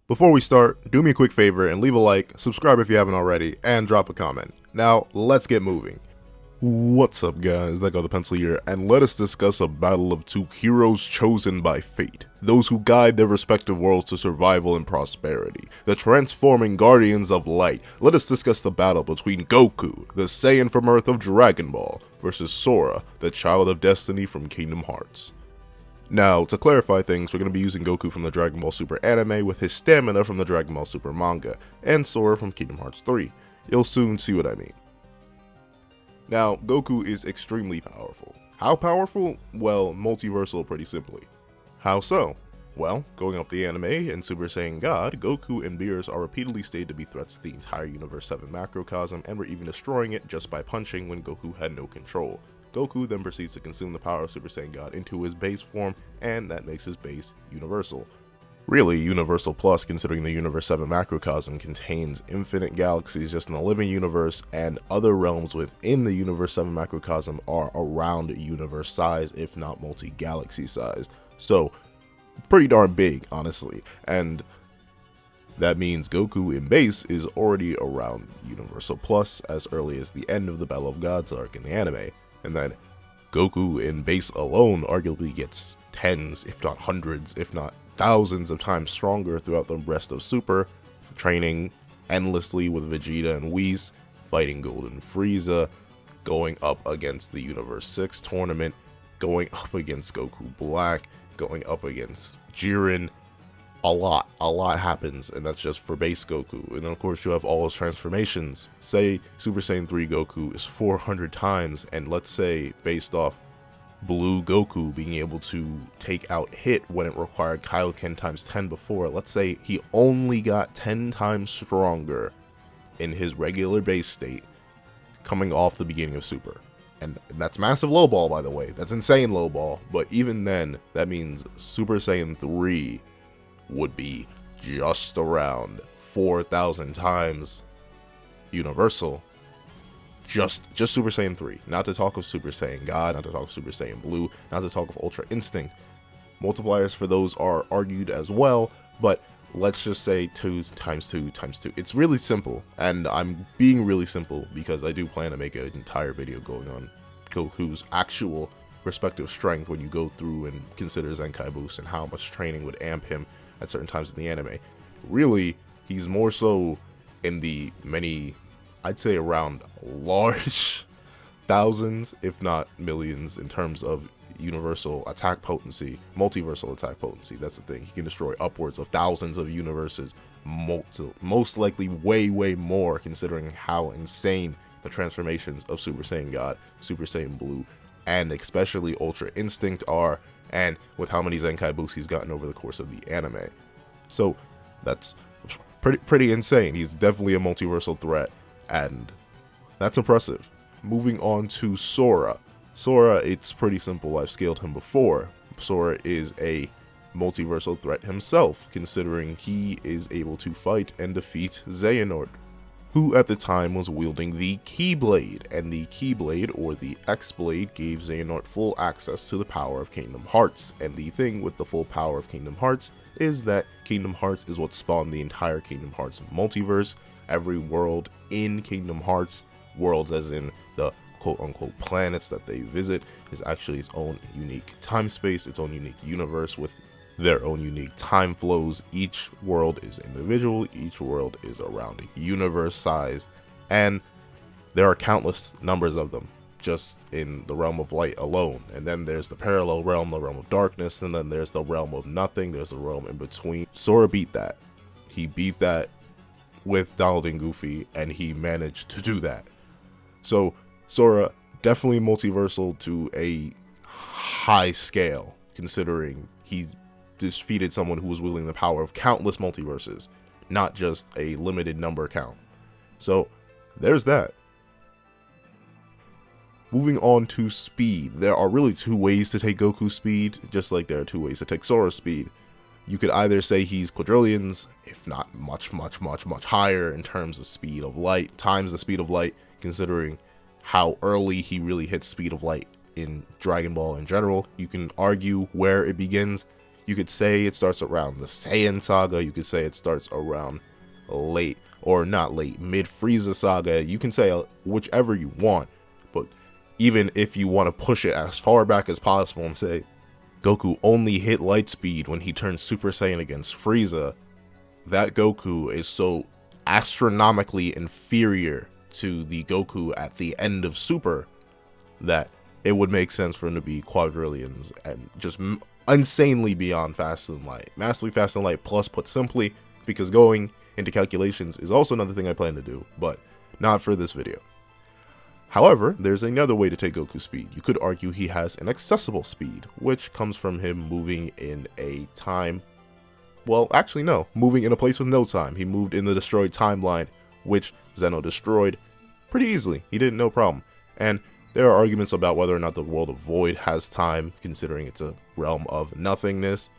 Before we start, do me a quick favor and leave a like, subscribe if you haven't already, and drop a comment. Now, let's get moving. What's up guys, that guy the pencil here, and let us discuss a battle of two heroes chosen by fate. Those who guide their respective worlds to survival and prosperity. The transforming guardians of light. Let us discuss the battle between Goku, the Saiyan from Earth of Dragon Ball, versus Sora, the child of destiny from Kingdom Hearts. Now, to clarify things, we're going to be using Goku from the Dragon Ball Super anime with his stamina from the Dragon Ball Super manga, and Sora from Kingdom Hearts 3. You'll soon see what I mean. Now, Goku is extremely powerful. How powerful? Well, multiversal pretty simply. How so? Well, going off the anime and Super Saiyan God, Goku and Beerus are repeatedly stated to be threats to the entire Universe 7 macrocosm, and were even destroying it just by punching when Goku had no control. Goku then proceeds to consume the power of Super Saiyan God into his base form, and that makes his base universal. Really, Universal Plus, considering the Universe 7 macrocosm contains infinite galaxies just in the living universe, and other realms within the Universe 7 macrocosm are around universe size, if not multi-galaxy sized. So, pretty darn big, honestly. And that means Goku in base is already around Universal Plus as early as the end of the Battle of Gods arc in the anime. And then Goku in base alone arguably gets tens, if not hundreds, if not thousands of times stronger throughout the rest of Super, training endlessly with Vegeta and Whis, fighting Golden Frieza, going up against the Universe 6 tournament, going up against Goku Black, going up against Jiren. A lot happens, and that's just for base Goku. And then of course you have all his transformations. Say Super Saiyan 3 Goku is 400 times, and let's say based off Blue Goku being able to take out Hit when it required Kaioken times 10 before, let's say he only got 10 times stronger in his regular base state coming off the beginning of Super. And that's massive lowball, by the way. That's insane lowball. But even then, that means Super Saiyan 3 would be just around 4,000 times universal. Just Super Saiyan 3. Not to talk of Super Saiyan God, not to talk of Super Saiyan Blue, not to talk of Ultra Instinct. Multipliers for those are argued as well, but let's just say 2 times 2 times 2. It's really simple, and I'm being really simple because I do plan to make an entire video going on Goku's actual respective strength when you go through and consider Zenkai Boost and how much training would amp him at certain times in the anime. Really, he's more so in the many, I'd say around large thousands, if not millions, in terms of universal attack potency, multiversal attack potency. That's the thing. He can destroy upwards of thousands of universes, most likely way more, considering how insane the transformations of Super Saiyan God, Super Saiyan Blue, and especially Ultra Instinct are, and with how many Zenkai boosts he's gotten over the course of the anime. So that's pretty insane. He's definitely a multiversal threat, and that's impressive. Moving on to Sora. Sora, it's pretty simple. I've scaled him before. Sora is a multiversal threat himself, considering he is able to fight and defeat Xehanort, who at the time was wielding the Keyblade, and the Keyblade, or the X-Blade, gave Xehanort full access to the power of Kingdom Hearts. And the thing with the full power of Kingdom Hearts is that Kingdom Hearts is what spawned the entire Kingdom Hearts multiverse. Every world in Kingdom Hearts, worlds as in the quote-unquote planets that they visit, is actually its own unique time space, its own unique universe with their own unique time flows. Each world is individual, each world is around universe size, and there are countless numbers of them just in the realm of light alone. And then there's the parallel realm, the realm of darkness, and then there's the realm of nothing, there's the realm in between. Sora beat that. He beat that with Donald and Goofy, and he managed to do that. So Sora definitely multiversal to a high scale, considering he's defeated someone who was wielding the power of countless multiverses, not just a limited number count. So there's that. Moving on to speed. There are really two ways to take Goku's speed, just like there are two ways to take Sora's speed. You could either say he's quadrillions, if not much higher in terms of speed of light, times the speed of light, considering how early he really hits speed of light in Dragon Ball in general. You can argue where it begins. You could say it starts around the Saiyan saga, you could say it starts around late, or not late, mid Frieza saga, you can say whichever you want, but even if you want to push it as far back as possible and say Goku only hit light speed when he turned Super Saiyan against Frieza, that Goku is so astronomically inferior to the Goku at the end of Super that it would make sense for him to be quadrillions and just insanely beyond faster than light. Massively faster than light plus, put simply, because going into calculations is also another thing I plan to do, but not for this video. However, there's another way to take Goku's speed. You could argue he has an accessible speed, which comes from him moving in a time, well, actually no, moving in a place with no time. He moved in the destroyed timeline, which Zeno destroyed pretty easily. He did no problem. And there are arguments about whether or not the world of Void has time, considering it's a realm of nothingness,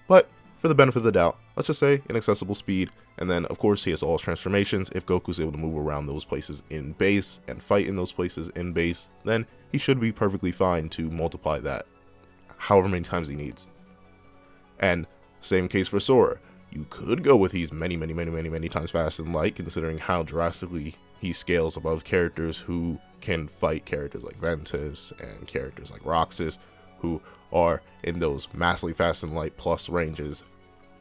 but for the benefit of the doubt, let's just say an accessible speed. And then, of course, he has all his transformations. If Goku's able to move around those places in base and fight in those places in base, then he should be perfectly fine to multiply that however many times he needs. And same case for Sora. You could go with he's many times faster than light, considering how drastically he scales above characters who can fight characters like Ventus and characters like Roxas, who are in those massively faster than light plus ranges.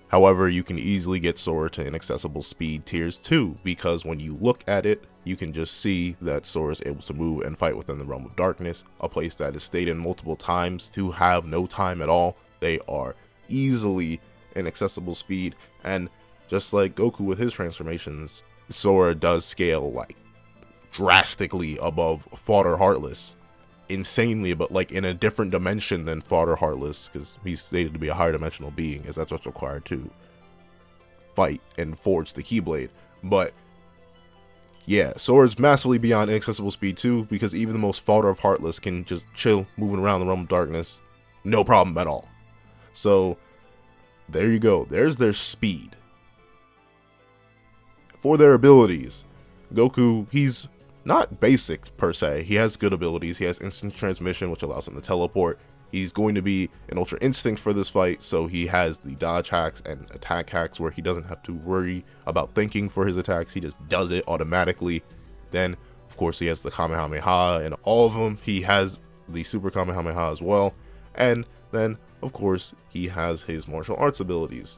However, you can easily get Sora to inaccessible speed tiers too, because when you look at it, you can just see that Sora is able to move and fight within the realm of darkness, a place that is stated multiple times to have no time at all. They are easily inaccessible speed, and just like Goku with his transformations, Sora does scale like drastically above Father Heartless. Insanely, but like in a different dimension than Father Heartless, because he's stated to be a higher dimensional being, as that's what's required to fight and forge the Keyblade. But yeah, Sora's massively beyond inaccessible speed too, because even the most Father of Heartless can just chill moving around the realm of darkness, no problem at all. So there you go, there's their speed. For their abilities, Goku, he's not basic per se. He has good abilities. He has instant transmission, which allows him to teleport. He's going to be an Ultra Instinct for this fight, so he has the dodge hacks and attack hacks where he doesn't have to worry about thinking for his attacks. He just does it automatically. Then, of course, he has the Kamehameha and all of them. He has the Super Kamehameha as well. And then, of course, he has his martial arts abilities.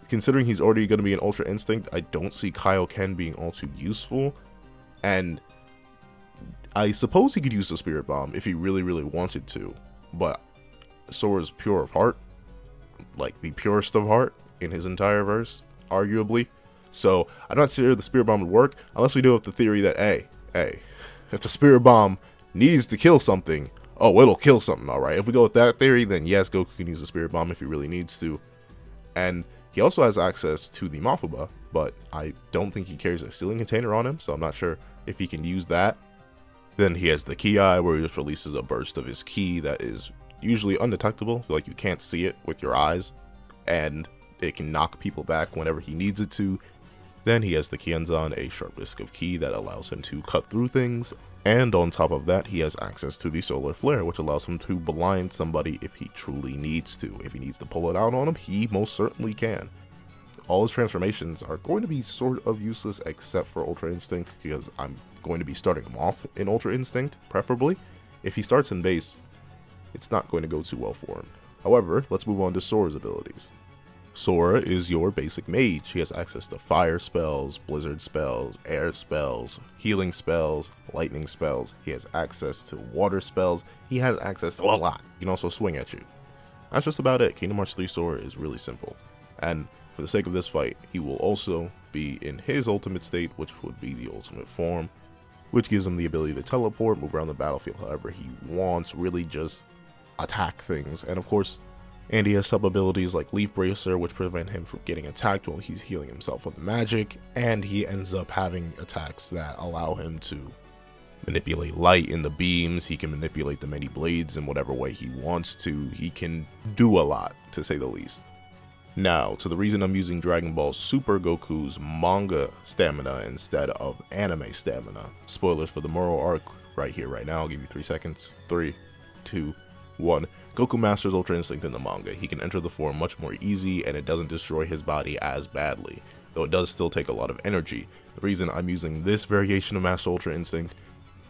Considering he's already going to be an Ultra Instinct, I don't see Kaioken being all too useful. And I suppose he could use the Spirit Bomb if he really wanted to, but Sora's pure of heart, like the purest of heart in his entire verse, arguably. So I'm not sure the Spirit Bomb would work unless we do have the theory that, hey, if the Spirit Bomb needs to kill something, oh, it'll kill something, alright. If we go with that theory, then yes, Goku can use the Spirit Bomb if he really needs to. And he also has access to the Mafuba, but I don't think he carries a sealing container on him, so I'm not sure if he can use that. Then he has the Ki Eye, where he just releases a burst of his ki that is usually undetectable, like you can't see it with your eyes, and it can knock people back whenever he needs it to. Then he has the Kienzan, a sharp disc of ki that allows him to cut through things, and on top of that, he has access to the Solar Flare, which allows him to blind somebody if he truly needs to. If he needs to pull it out on him, he most certainly can. All his transformations are going to be sort of useless except for Ultra Instinct, because I'm going to be starting him off in Ultra Instinct, preferably. If he starts in base, it's not going to go too well for him. However, let's move on to Sora's abilities. Sora is your basic mage. He has access to fire spells, blizzard spells, air spells, healing spells, lightning spells. He has access to water spells. He has access to a lot. He can also swing at you. That's just about it. Kingdom Hearts 3 Sora is really simple. And for the sake of this fight, he will also be in his ultimate state, which would be the ultimate form, which gives him the ability to teleport, move around the battlefield however he wants, really just attack things. And of course, Andy has sub-abilities like Leaf Bracer, which prevent him from getting attacked while he's healing himself with magic, and he ends up having attacks that allow him to manipulate light in the beams. He can manipulate the many blades in whatever way he wants to. He can do a lot, to say the least. Now, to the reason I'm using Dragon Ball Super Goku's manga stamina instead of anime stamina. Spoilers for the Moro arc right here, right now. I'll give you 3 seconds. 3, 2, 1. Goku masters Ultra Instinct in the manga. He can enter the form much more easy, and it doesn't destroy his body as badly, though it does still take a lot of energy. The reason I'm using this variation of Master Ultra Instinct,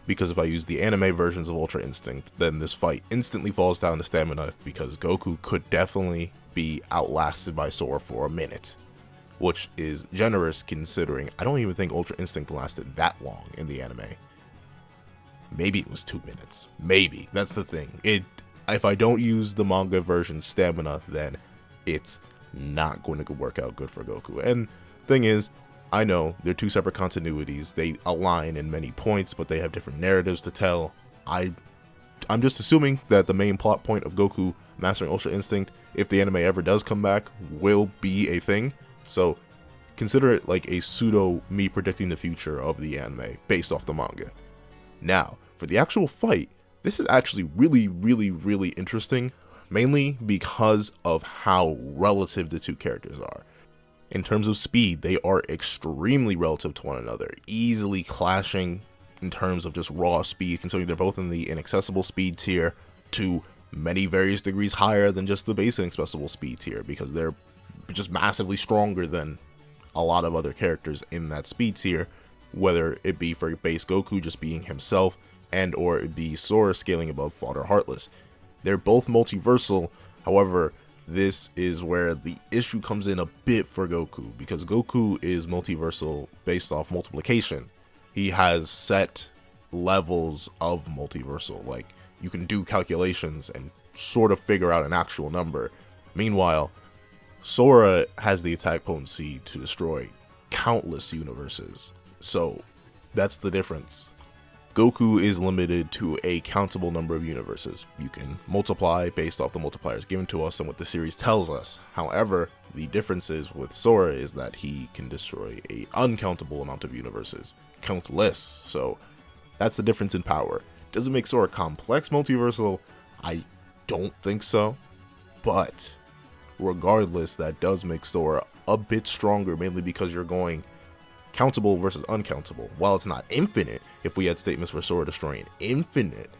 because if I use the anime versions of Ultra Instinct, then this fight instantly falls down to stamina, because Goku could definitely be outlasted by Sora for a minute, which is generous considering I don't even think Ultra Instinct lasted that long in the anime. Maybe it was 2 minutes. Maybe. That's the thing. If I don't use the manga version stamina, then it's not going to work out good for Goku. And thing is, I know they're two separate continuities. They align in many points, but they have different narratives to tell. I'm just assuming that the main plot point of Goku mastering Ultra Instinct, if the anime ever does come back, will be a thing. So consider it like a pseudo me predicting the future of the anime based off the manga. Now, for the actual fight, this is actually really interesting, mainly because of how relative the two characters are. In terms of speed, they are extremely relative to one another, easily clashing in terms of just raw speed, considering they're both in the inaccessible speed tier to many various degrees higher than just the basic accessible speed tier, because they're just massively stronger than a lot of other characters in that speed tier, whether it be for base Goku just being himself, and or it be Sora scaling above Father Heartless. They're both multiversal, however, this is where the issue comes in a bit for Goku, because Goku is multiversal based off multiplication. He has set levels of multiversal, like you can do calculations and sort of figure out an actual number. Meanwhile, Sora has the attack potency to destroy countless universes, so that's the difference. Goku is limited to a countable number of universes. You can multiply based off the multipliers given to us and what the series tells us. However, the difference is with Sora is that he can destroy a uncountable amount of universes. Countless. So that's the difference in power. Does it make Sora complex multiversal? I don't think so. But regardless, that does make Sora a bit stronger, mainly because you're going countable versus uncountable. While it's not infinite, if we had statements for Sora destroying an infinite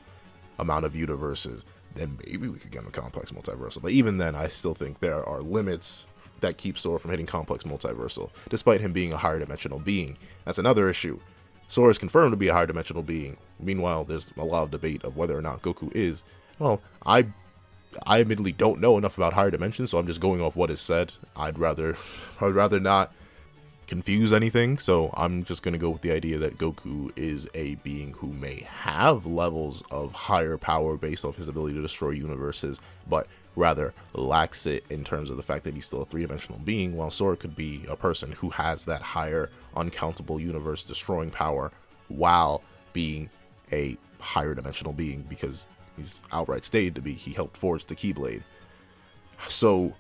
amount of universes, then maybe we could get a complex multiversal. But even then, I still think there are limits that keep Sora from hitting complex multiversal, despite him being a higher dimensional being. That's another issue. Sora is confirmed to be a higher dimensional being. Meanwhile, there's a lot of debate of whether or not Goku is. Well, I admittedly don't know enough about higher dimensions, so I'm just going off what is said. I'd rather not confuse anything, so I'm just going to go with the idea that Goku is a being who may have levels of higher power based off his ability to destroy universes, but rather lacks it in terms of the fact that he's still a three-dimensional being, while Sora could be a person who has that higher uncountable universe destroying power while being a higher dimensional being, because he's outright stated to be he helped forge the Keyblade. So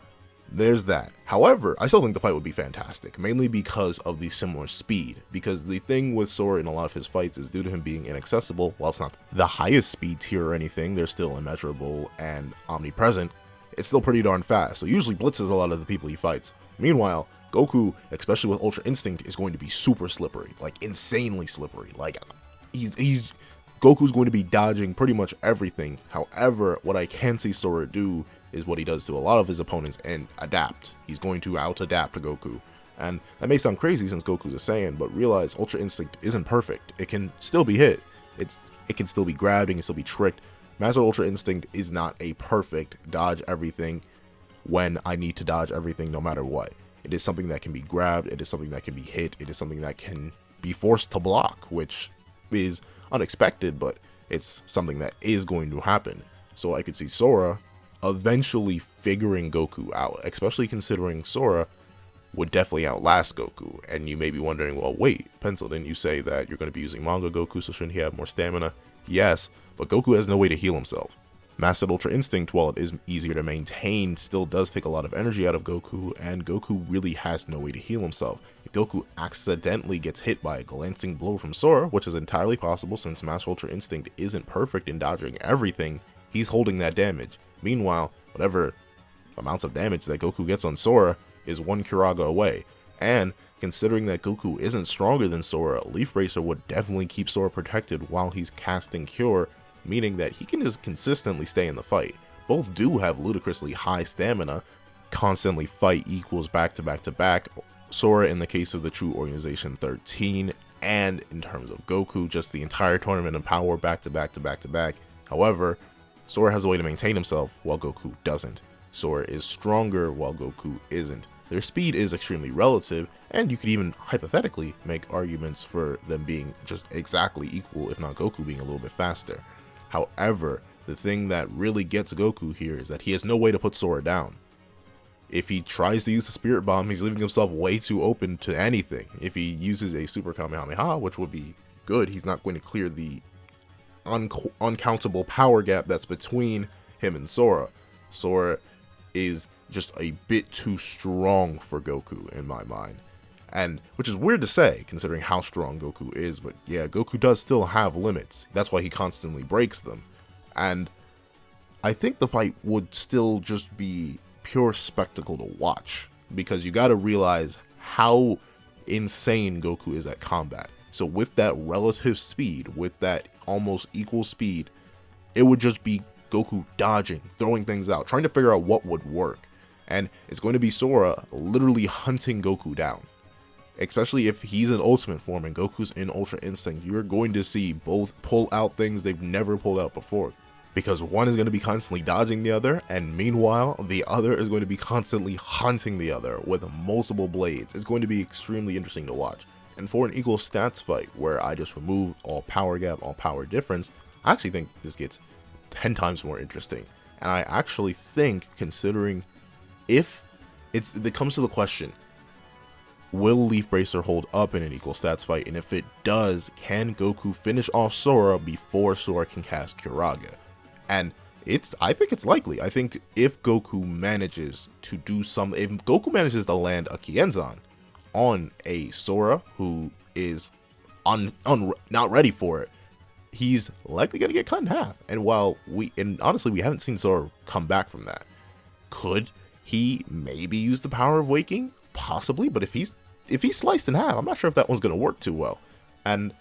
there's that. However, I still think the fight would be fantastic, mainly because of the similar speed, because the thing with Sora in a lot of his fights is due to him being inaccessible. While it's not the highest speed tier or anything, they're still immeasurable and omnipresent. It's still pretty darn fast, so usually blitzes a lot of the people he fights. Meanwhile, Goku, especially with Ultra Instinct, is going to be super slippery, like insanely slippery. Like Goku's going to be dodging pretty much everything. However, what I can see Sora do is what he does to a lot of his opponents and adapt. He's going to out-adapt Goku. And that may sound crazy since Goku's a Saiyan, but realize Ultra Instinct isn't perfect. It can still be hit. It can still be grabbed, it can still be tricked. Master Ultra Instinct is not a perfect dodge everything when I need to dodge everything no matter what. It is something that can be grabbed, it is something that can be hit, it is something that can be forced to block, which is unexpected, but it's something that is going to happen. So I could see Sora eventually figuring Goku out, especially considering Sora would definitely outlast Goku. And you may be wondering, well, wait, Pencil, didn't you say that you're going to be using manga Goku, so shouldn't he have more stamina? Yes, but Goku has no way to heal himself. Mastered Ultra Instinct, while it is easier to maintain, still does take a lot of energy out of Goku, and Goku really has no way to heal himself. If Goku accidentally gets hit by a glancing blow from Sora, which is entirely possible since Master Ultra Instinct isn't perfect in dodging everything, he's holding that damage. Meanwhile, whatever amounts of damage that Goku gets on Sora is one Kiraga away, and considering that Goku isn't stronger than Sora, Leaf Bracer would definitely keep Sora protected while he's casting Cure, meaning that he can just consistently stay in the fight. both do have ludicrously high stamina, constantly fight equals back to back to back. Sora in the case of the True Organization 13, and in terms of Goku, just the entire tournament and power back to back to back to back. However, Sora has a way to maintain himself while Goku doesn't. Sora is stronger while Goku isn't. Their speed is extremely relative, and you could even hypothetically make arguments for them being just exactly equal, if not Goku being a little bit faster. However, the thing that really gets Goku here is that he has no way to put Sora down. If he tries to use the Spirit Bomb, he's leaving himself way too open to anything. If he uses a Super Kamehameha, which would be good, he's not going to clear the uncountable power gap that's between him and Sora. Sora is just a bit too strong for Goku in my mind, and which is weird to say considering how strong Goku is, but yeah, Goku does still have limits. That's why he constantly breaks them, and I think the fight would still just be pure spectacle to watch, because you got to realize how insane Goku is at combat. So with that relative speed, with that almost equal speed, it would just be Goku dodging, throwing things out, trying to figure out what would work. And it's going to be Sora literally hunting Goku down. Especially if he's in Ultimate form and Goku's in Ultra Instinct, you're going to see both pull out things they've never pulled out before. Because one is going to be constantly dodging the other, and meanwhile, the other is going to be constantly hunting the other with multiple blades. It's going to be extremely interesting to watch. And for an equal stats fight, where I just remove all power gap, all power difference, I actually think this gets 10 times more interesting. And I actually think, considering if it comes to the question, will Leaf Bracer hold up in an equal stats fight? And if it does, can Goku finish off Sora before Sora can cast Kuraga? And I think it's likely. I think if Goku manages to do something, if Goku manages to land a Kienzan on a Sora who is not ready for it, he's likely going to get cut in half. And honestly, we haven't seen Sora come back from that. Could he maybe use the power of waking? Possibly, but if he's sliced in half, I'm not sure if that one's going to work too well. And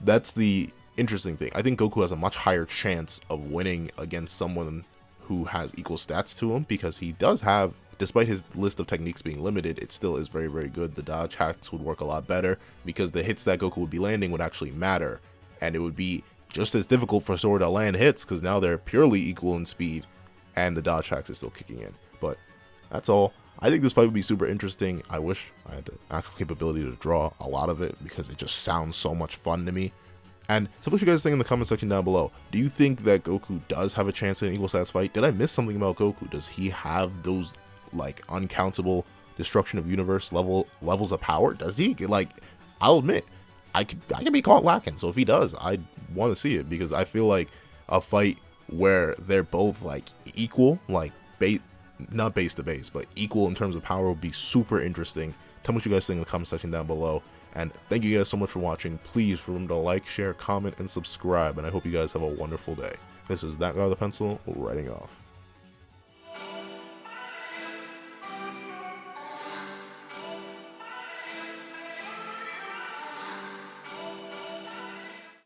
that's the interesting thing. I think Goku has a much higher chance of winning against someone who has equal stats to him, because he does have, despite his list of techniques being limited, it still is very, very good. The dodge hacks would work a lot better, because the hits that Goku would be landing would actually matter, and it would be just as difficult for Sora to land hits, because now they're purely equal in speed, and the dodge hacks is still kicking in. But that's all. I think this fight would be super interesting. I wish I had the actual capability to draw a lot of it, because it just sounds so much fun to me. And so what you guys think in the comment section down below. Do you think that Goku does have a chance in an equal stats fight? Did I miss something about Goku? Does he have those like uncountable destruction of universe levels of power? Does he? Like, I'll admit, I could be caught lacking. So if he does, I want to see it, because I feel like a fight where they're both like equal, like not base to base, but equal in terms of power would be super interesting. Tell me what you guys think in the comment section down below. And thank you guys so much for watching. Please remember to like, share, comment, and subscribe. And I hope you guys have a wonderful day. This is That Guy with a Pencil, writing off.